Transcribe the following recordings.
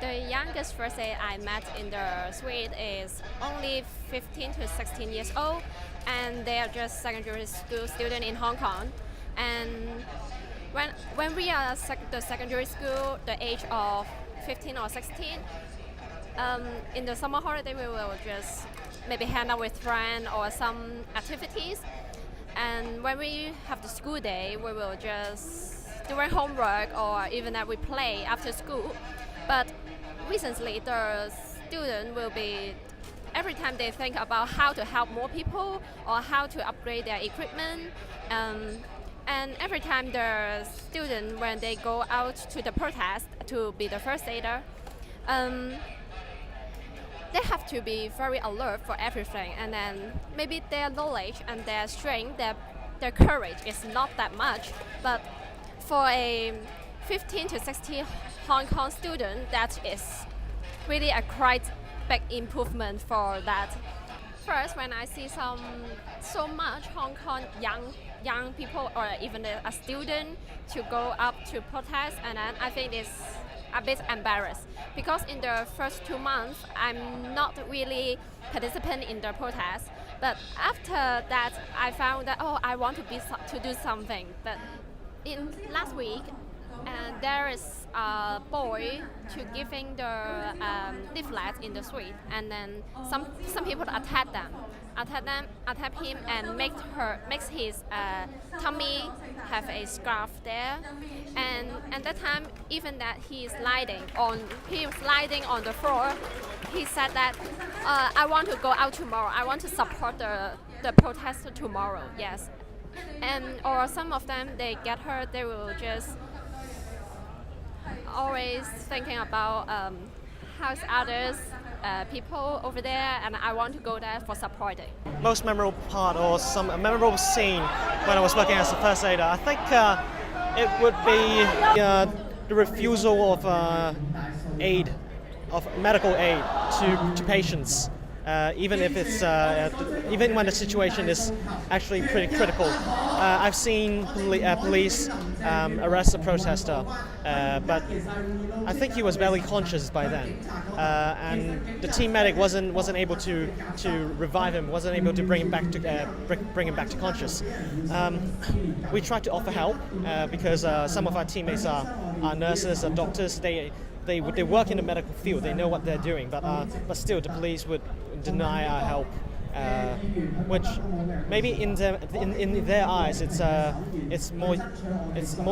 The youngest first aid I met in the street is only 15 to 16 years old, and they are just secondary school student in Hong Kong. And when we are the secondary school, the age of 15 or 16, in the summer holiday we will just maybe hang out with friends or some activities. And when we have the school day, we will just doing homework or even that we play after school. But recently, the student will be, every time they think about how to help more people or how to upgrade their equipment. And every time the student, when they go out to the protest to be the first aider, they have to be very alert for everything. And then maybe their knowledge and their strength, their courage is not that much. But for a 15 to 16 Hong Kong student, that is really a quite big improvement for that. First, when I see so much Hong Kong young people or even a student to go up to protest, and then I think it's a bit embarrassed because in the first 2 months I'm not really participant in the protest. But after that, I found that I want to do something. But in last week, there is a boy to giving the leaflets in the street, and then some people attack him and makes his tummy have a scarf there, and at that time, even that he was sliding on the floor, he said that I want to go out tomorrow. I want to support the protest tomorrow. Yes, or some of them they get hurt, they will just always thinking about how's others people over there, and I want to go there for supporting. Most memorable part or some memorable scene when I was working as a first aider, I think it would be the refusal of medical aid to patients. Even if it's even when the situation is actually pretty critical. I've seen police arrest a protester, but I think he was barely conscious by then, and the team medic wasn't able to revive him, wasn't able to bring him back to conscious. We tried to offer help because some of our teammates are nurses, are doctors. They work in the medical field. They know what they're doing, but still the police would deny our help, which maybe in their eyes it's more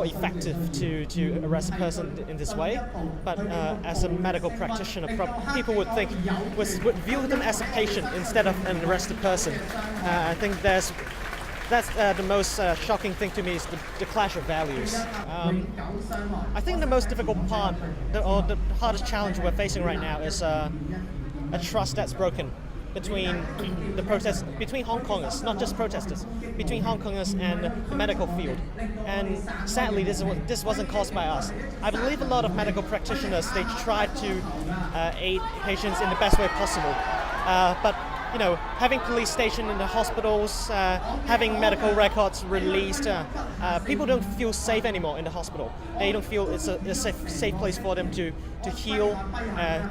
effective to arrest a person in this way. But as a medical practitioner, people would view them as a patient instead of an arrested person. I think that's the most shocking thing to me is the clash of values. I think the most difficult part, or the hardest challenge we're facing right now is a trust that's broken between Hong Kongers, not just protesters, between Hong Kongers and the medical field. And sadly, this wasn't caused by us. I believe a lot of medical practitioners, they try to aid patients in the best way possible. But having police stationed in the hospitals, having medical records released, people don't feel safe anymore in the hospital. They don't feel it's a safe place for them to heal,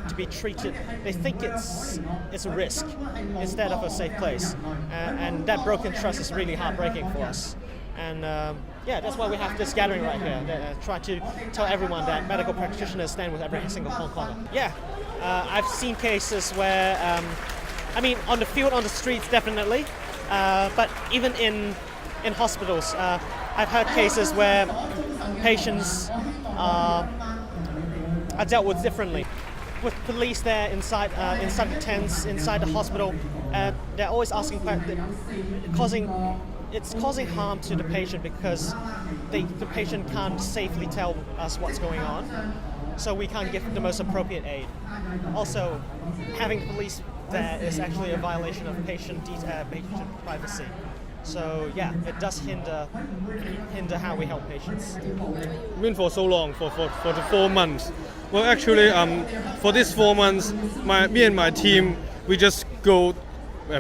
to be treated. They think it's a risk instead of a safe place. And that broken trust is really heartbreaking for us. And that's why we have this gathering right here. Try to tell everyone that medical practitioners stand with every single Hong Konger. Yeah, I've seen cases where on the field, on the streets, definitely. But even in hospitals, I've heard cases where patients are dealt with differently. With police there inside the tents, inside the hospital, they're always asking it's causing harm to the patient because the patient can't safely tell us what's going on, so we can't give the most appropriate aid. Also, having police there is actually a violation of patient privacy. So it does hinder how we help patients. For so long, for the 4 months. Well, actually, for these 4 months, me and my team, we just go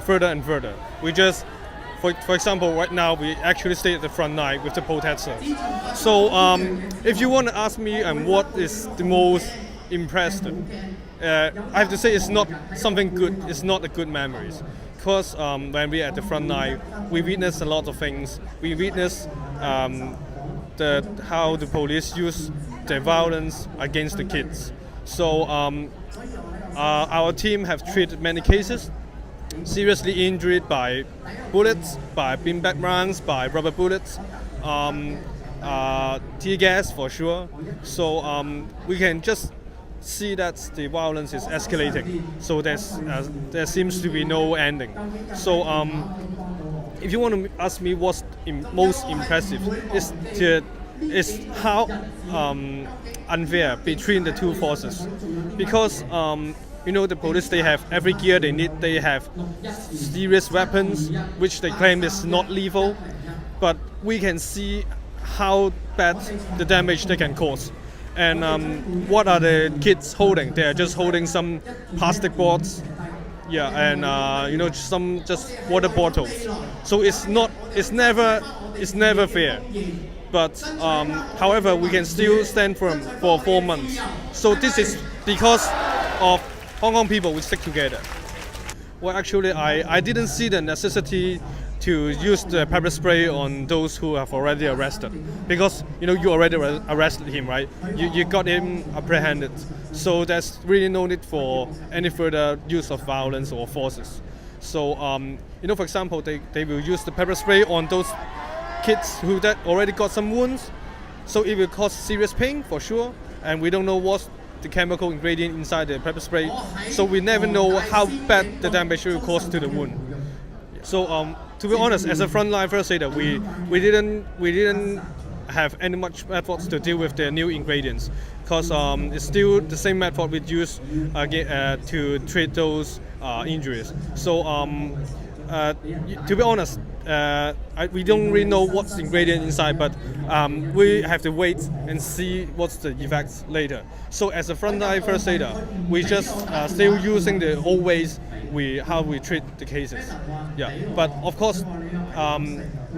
further and further. We just, for example, right now we actually stay at the front line with the protesters. So if you want to ask me what is the most impressed. I have to say it's not something good. It's not a good memories. Because when we're at the front line, we witness a lot of things. We witness how the police use their violence against the kids. So our team have treated many cases, seriously injured by bullets, by beanbag rounds, by rubber bullets, tear gas for sure. So we can just see that the violence is escalating. So there seems to be no ending. So if you want to ask me what's most impressive, is how unfair between the two forces, because the police, they have every gear they need. They have serious weapons which they claim is not lethal, but we can see how bad the damage they can cause. And what are the kids holding? They are just holding some plastic boards, and some just water bottles. So it's never fair. But however, we can still stand firm for 4 months. So this is because of Hong Kong people, we stick together. Well, actually, I didn't see the necessity to use the pepper spray on those who have already arrested, because you already arrested him, right? You got him apprehended, so there's really no need for any further use of violence or forces. So for example, they will use the pepper spray on those kids who that already got some wounds, so it will cause serious pain for sure, and we don't know what's the chemical ingredient inside the pepper spray, so we never know how bad the damage will cause to the wound. So to be honest, as a frontline first aider, we didn't have any much efforts to deal with the new ingredients, because it's still the same method we use to treat those injuries. So to be honest, we don't really know what's the ingredient inside, but we have to wait and see what's the effects later. So as a frontline first aider, we just still using the old ways how we treat the cases. Yeah, but of course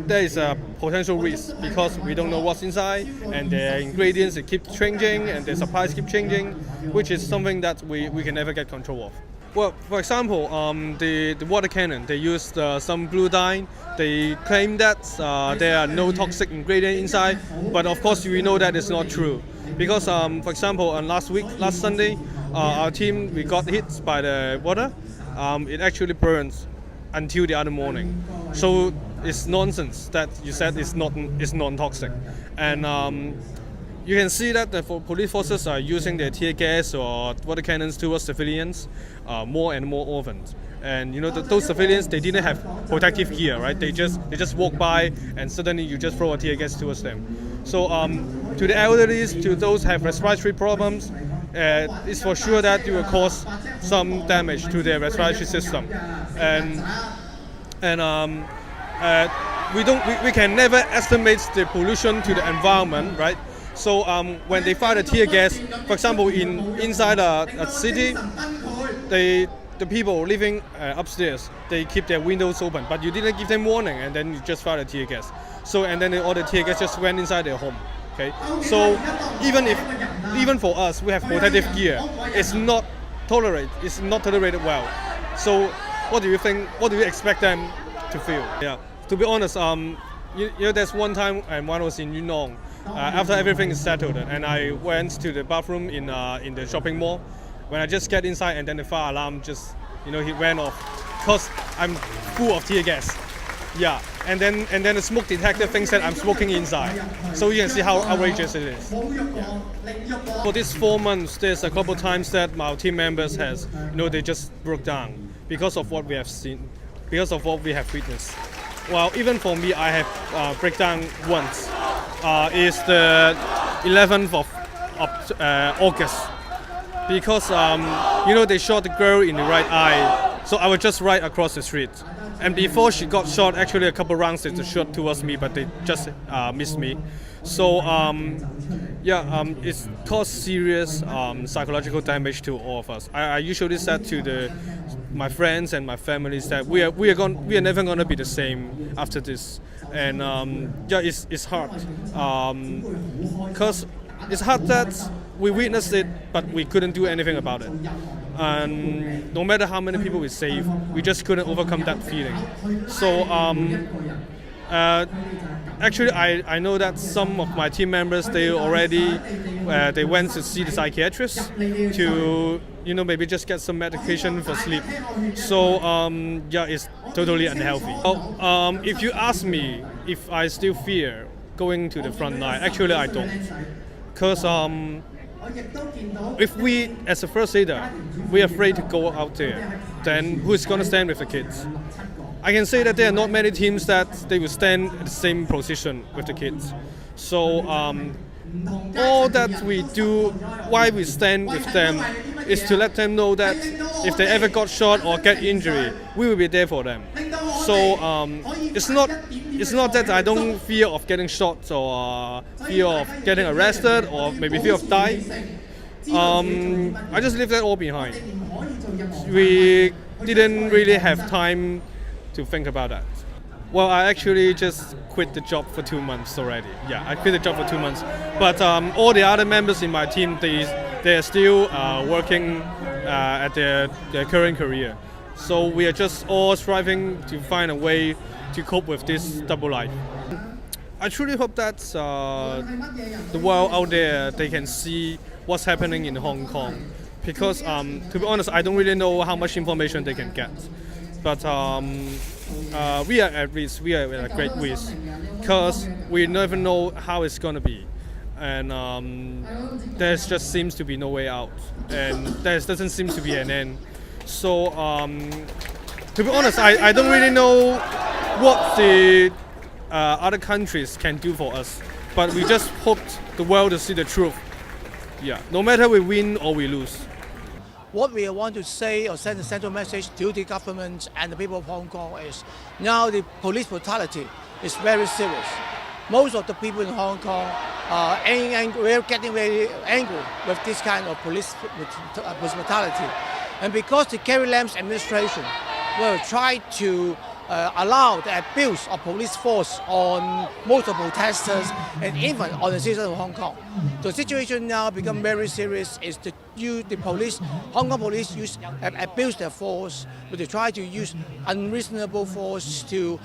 there is a potential risk, because we don't know what's inside, and the ingredients, they keep changing, and the supplies keep changing, which is something that we can never get control of. Well, for example, the water cannon, they used some blue dye. They claim that there are no toxic ingredient inside, but of course we know that is not true, because for example, last Sunday, our team, we got hit by the water. It actually burns until the other morning. So it's nonsense that you said it's non-toxic. And you can see that the police forces are using their tear gas or water cannons towards civilians more and more often. And those civilians, they didn't have protective gear, right? They just walk by, and suddenly you just throw a tear gas towards them. So to the elderly, to those who have respiratory problems, it's for sure that it will cause some damage to their respiratory system, and we can never estimate the pollution to the environment, right? So when they fire the tear gas, for example, inside a city, the people living upstairs, they keep their windows open, but you didn't give them warning, and then you just fire the tear gas. So and then all the tear gas just went inside their home. Okay, so even for us, we have protective gear. It's not tolerated well. So what do you think? What do you expect them to feel? Yeah, to be honest, there's one time when I was in Yunnan, after everything is settled, and I went to the bathroom in the shopping mall. When I just get inside, and then the fire alarm just he went off, because I'm full of tear gas. Yeah, and then the smoke detector thinks that I'm smoking inside. So you can see how outrageous it is. Yeah. For these 4 months, there's a couple times that our team members they just broke down because of what we have seen, because of what we have witnessed. Well, even for me, I have breakdown once. It's the 11th of August, because they shot the girl in the right eye. So I was just right across the street. And before she got shot, actually a couple rounds they shot towards me, but they just missed me. So it's caused serious psychological damage to all of us. I usually said to my friends and my families that we are never gonna be the same after this. And it's hard, because it's hard that we witnessed it, but we couldn't do anything about it. And no matter how many people we saved, we just couldn't overcome that feeling. So actually, I know that some of my team members, they already they went to see the psychiatrist to maybe just get some medication for sleep. So yeah, it's totally unhealthy. If you ask me if I still fear going to the front line, actually I don't, because if we as a first aider we're afraid to go out there, then who's going to stand with the kids? I can say that there are not many teams that they will stand at the same position with the kids. So all that we do, why we stand with them, is to let them know that if they ever got shot or get injury, we will be there for them. So it's not that I don't fear of getting shot or fear of getting arrested or maybe fear of dying. I just leave that all behind. We didn't really have time to think about that. Well, I actually just quit the job for 2 months already. Yeah, I quit the job for 2 months. But all the other members in my team, they're still working at their current career. So we are just all striving to find a way to cope with this double life. I truly hope that the world out there, they can see what's happening in Hong Kong. Because to be honest, I don't really know how much information they can get. But we are at risk, we are at a great risk, because we never know how it's going to be. And there just seems to be no way out, and there doesn't seem to be an end. So to be honest, I don't really know what the other countries can do for us, but we just hope the world to see the truth. Yeah, no matter we win or we lose. What we want to say or send a central message to the government and the people of Hong Kong is now the police brutality is very serious. Most of the people in Hong Kong are getting very angry with this kind of police brutality. And because the Carrie Lam's administration will try to allow the abuse of police force on most of protesters and even on the citizens of Hong Kong. The situation now become very serious. Is the police, Hong Kong police abuse their force, but they try to use unreasonable force to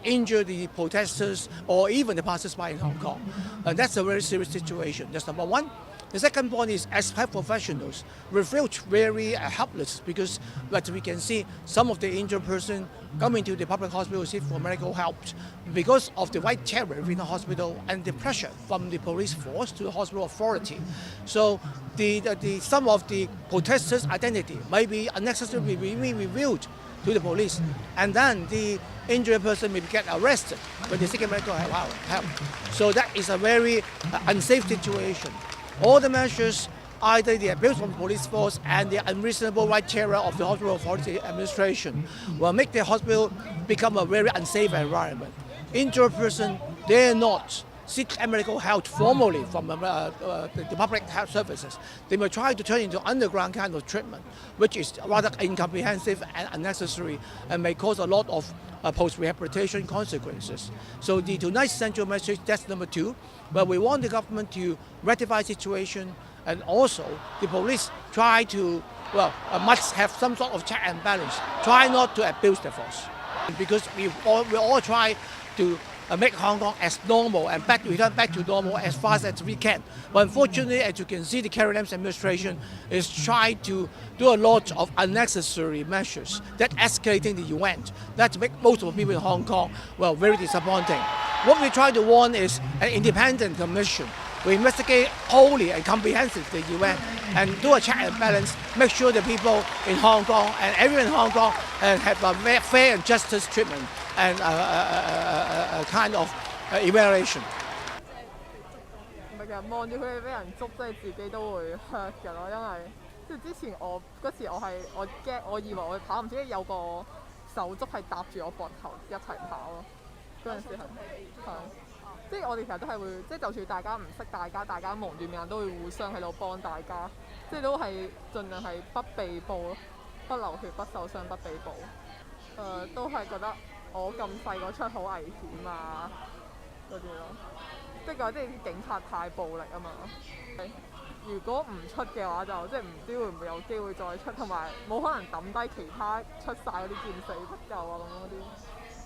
injure the protesters or even the passers-by in Hong Kong. That's a very serious situation. That's number one. The second point is, as health professionals, we feel very helpless because, as we can see, some of the injured person coming to the public hospital to seek for medical help because of the white terror within the hospital and the pressure from the police force to the hospital authority. So some of the protesters' identity may be unnecessarily revealed to the police, and then the injured person may get arrested when they seek medical help. So that is a very unsafe situation. All the measures, either the abuse from the police force and the unreasonable right terror of the hospital authority administration, will make the hospital become a very unsafe environment. Injured person dare not seek medical help formally from the public health services. They may try to turn into underground kind of treatment, which is rather incomprehensive and unnecessary and may cause a lot of post-rehabilitation consequences. So tonight's central message, that's number two, but we want the government to rectify the situation, and also the police try to, must have some sort of check and balance, try not to abuse the force. Because we all try to make Hong Kong as normal and return back to normal as fast as we can. But unfortunately, as you can see, the Carrie Lam's administration is trying to do a lot of unnecessary measures that escalating the event. That make most of the people in Hong Kong, very disappointing. What we try to want is an independent commission. We investigate wholly and comprehensively the event and do a check and balance, make sure the people in Hong Kong and everyone in Hong Kong have a fair and justice treatment and a kind of evaluation. 唔係，其實望住佢哋俾人捉，即係自己都會 hurt 㗎咯，因為即係之前嗰時我驚，我以為我跑唔知有個手足係搭住我膊頭一齊跑咯，嗰陣時係。即係我哋其實都係會，即係就算大家唔識大家蒙住面都會互相喺度幫大家，即係都係盡量係不被捕咯，不流血、不受傷、不被捕。都係覺得我咁細個出好危險啊嗰啲咯，即係啲警察太暴力啊嘛。如果唔出嘅話，就即係唔知會唔會有機會再出，同埋冇可能抌低其他出晒嗰啲見死不救啊咁樣嗰啲，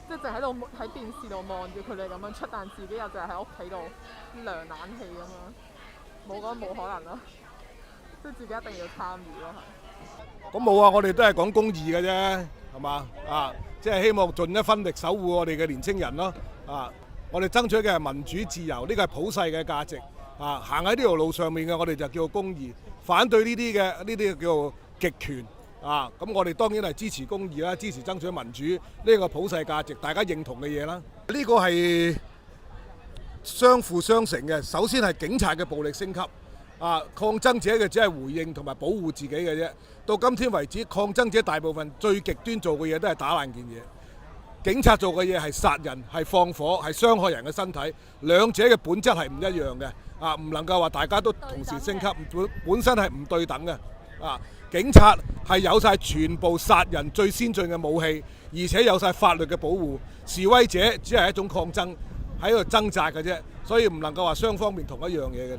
即係淨喺度喺電視度望住佢哋咁樣出，但自己又淨係喺屋企度涼冷氣咁樣，冇講冇可能咯，即係自己一定要參與咯係。咁冇啊，我哋都係講公義嘅啫，係嘛啊？即係希望盡一分力守護我哋嘅年青人咯啊！我哋爭取嘅係民主自由，呢個係普世嘅價值啊！行喺呢條路上面嘅，我哋就叫做公義；反對呢啲嘅，呢啲叫做極權啊！咁我哋當然係支持公義啦，支持爭取民主呢個普世價值，大家認同嘅嘢啦。呢個係相輔相成嘅。首先係警察嘅暴力升級啊，抗爭者嘅只係回應同埋保護自己嘅啫。到今天為止，抗爭者大部分最極端做嘅嘢都係打爛件嘢。警察做嘅嘢係殺人、係放火、係傷害人嘅身體，兩者嘅本質係唔一樣嘅啊！唔能夠話大家都同時升級，本身係唔對等嘅啊！警察係有晒全部殺人最先進嘅武器，而且有晒法律嘅保護。示威者只係一種抗爭，喺度掙扎嘅啫，所以唔能夠話雙方面同一樣嘢嘅。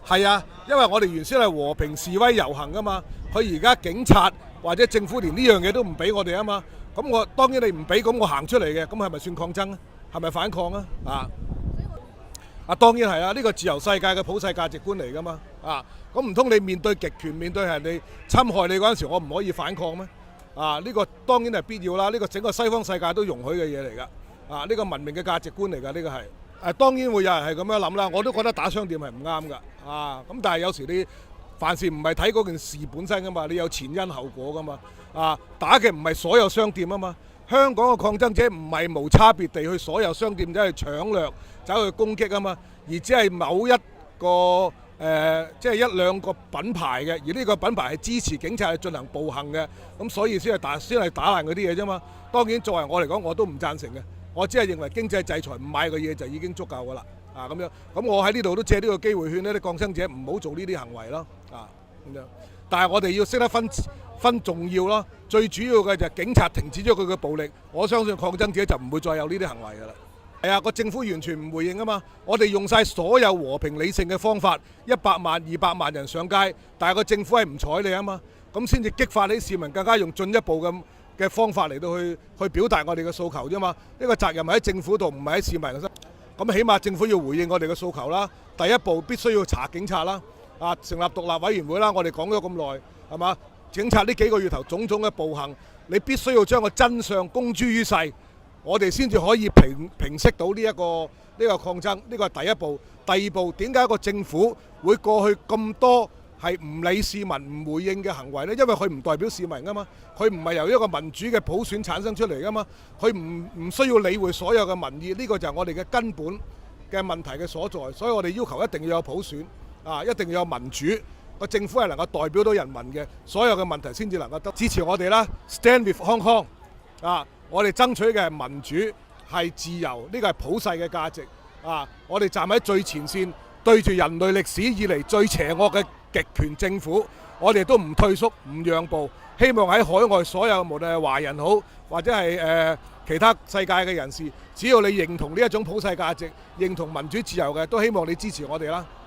係啊，因為我哋原先係和平示威遊行噶嘛，佢而家警察或者政府連呢樣嘢都唔俾我哋啊嘛，咁我當然你唔俾，咁我行出嚟嘅，咁係咪算抗爭啊？係咪反抗啊？當然係啦，呢個自由世界嘅普世價值觀嚟噶嘛咁唔通你面對極權，面對人哋侵害你嗰陣時，我唔可以反抗咩？呢個當然係必要啦，呢個整個西方世界都容許嘅嘢嚟㗎呢個文明嘅價值觀嚟㗎，呢個係。當然會有人係咁樣諗啦，我都覺得打商店係唔啱㗎咁但係有時你凡事唔係睇嗰件事本身㗎嘛，你有前因後果㗎嘛打嘅唔係所有商店啊嘛，香港嘅抗爭者唔係無差別地去所有商店走去搶掠、走去攻擊啊嘛，而只係某一個即係一兩個品牌嘅，而呢個品牌係支持警察去進行暴行嘅，咁所以先係打爛嗰啲嘢啫嘛。當然作為我嚟講，我都唔贊成嘅。我只係認為經濟制裁唔買嘅嘢就已經足夠㗎啦咁樣。咁我喺呢度都借呢個機會勸呢啲抗爭者唔好做呢啲行為咯咁樣。但係我哋要識得分重要咯。最主要嘅就係警察停止咗佢嘅暴力，我相信抗爭者就唔會再有呢啲行為㗎啦。係啊，個政府完全唔回應啊嘛。我哋用晒所有和平理性嘅方法，100萬、200萬人上街，但係個政府係唔睬你啊嘛。咁先至激發啲市民更加用進一步嘅方法嚟到去表達我哋嘅訴求啫嘛。呢個責任係喺政府度，唔係喺市民嘅身。咁起碼政府要回應我哋嘅訴求啦。第一步必須要查警察啦，成立獨立委員會啦。我哋講咗咁耐，係嘛？警察呢幾個月頭種種嘅暴行，你必須要將個真相公諸於世，我哋先至可以平息到呢個抗爭。呢個係第一步。第二步，點解個政府會過去咁多係唔理市民唔回應嘅行為呢？因為佢唔代表市民啊嘛，佢唔係由一個民主嘅普選產生出嚟噶嘛，佢唔需要理會所有嘅民意，呢個就係我哋嘅根本嘅問題嘅所在。所以我哋要求一定要有普選一定要有民主，個政府係能夠代表到人民嘅，所有嘅問題先至能夠得支持我哋啦。Stand with Hong Kong 我哋爭取嘅係民主，係自由，呢個係普世嘅價值我哋站喺最前線，對住人類歷史以嚟最邪惡嘅極權政府，我哋都唔退縮唔讓步，希望喺海外所有無論係華人好或者係其他世界嘅人士，只要你認同呢一種普世價值，認同民主自由嘅，都希望你支持我哋啦。